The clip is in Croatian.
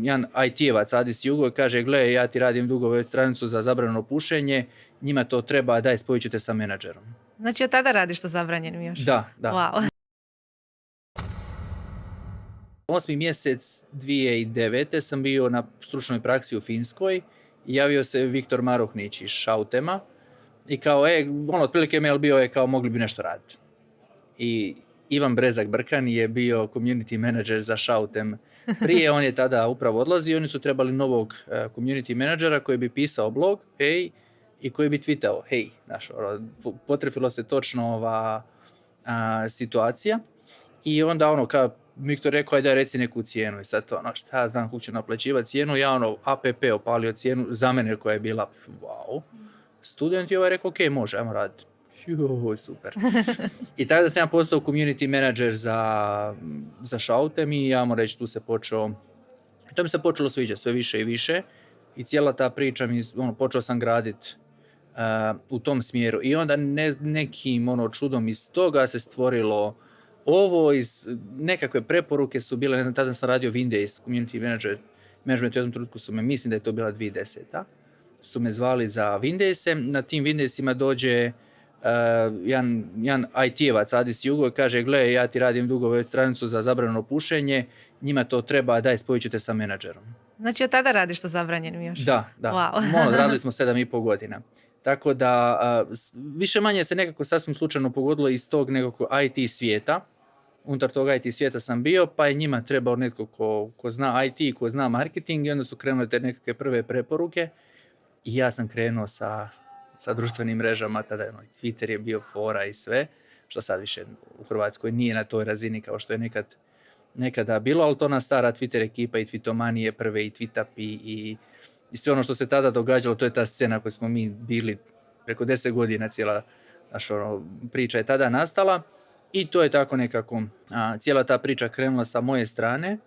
jedan IT-evac Adis Jugo kaže, gle, ja ti radim dugo web stranicu za zabranjeno pušenje, njima to treba, daj, spojit ću te sa menadžerom. Znači od tada radiš sa zabranjenim još? Da. Wow. 8. mjesec 2009. sam bio na stručnoj praksi u Finskoj i javio se Viktor Maruhnić iz Shoutema i kao, otprilike mail bio je kao mogli bi nešto raditi. I Ivan Brezak-Brkan je bio community manager za Shoutem. Prije on je tada upravo odlazio i oni su trebali novog community managera koji bi pisao blog, i koji bi tweetao, potrefilo se točno ova situacija. I onda kao Viktor rekao, ajde reci neku cijenu. I sad šta ja znam kako ću naplaćivati cijenu, ja app opalio cijenu za mene koja je bila wow. Student je rekao, ok, može, ajmo raditi. Super. I tako da sam ja postao community manager za Shoutem i ja moram reći, to mi se počelo sviđati sve više i više i cijela ta priča počeo sam graditi u tom smjeru i onda nekim čudom iz toga se stvorilo ovo, iz nekakve preporuke su bile, ne znam, tada sam radio Windays, community management, u jednom trenutku su me, mislim da je to bila 2010. Su me zvali za Windayse, na tim Windaysima dođe jedan IT-evac Adis Jugo kaže, gle, ja ti radim dugo web stranicu za zabranjeno pušenje, njima to treba, daj, spojit ću te sa menadžerom. Znači od tada radiš sa zabranjenim još? Da. Wow. Radili smo 7,5 godina. Tako da, više manje se nekako sasvim slučajno pogodilo iz tog nekako IT svijeta. Unutar tog IT svijeta sam bio, pa je njima trebao netko ko zna IT, ko zna marketing i onda su krenule te nekakve prve preporuke i ja sam krenuo sa društvenim mrežama, tada Twitter je bio fora i sve, što sad više u Hrvatskoj nije na toj razini kao što je nekada bilo, ali to ona stara Twitter ekipa i Twitomanije prve i Twitapi i sve ono što se tada događalo, to je ta scena koju smo mi bili preko 10 godina, cijela priča je tada nastala i to je tako nekako, cijela ta priča krenula sa moje strane.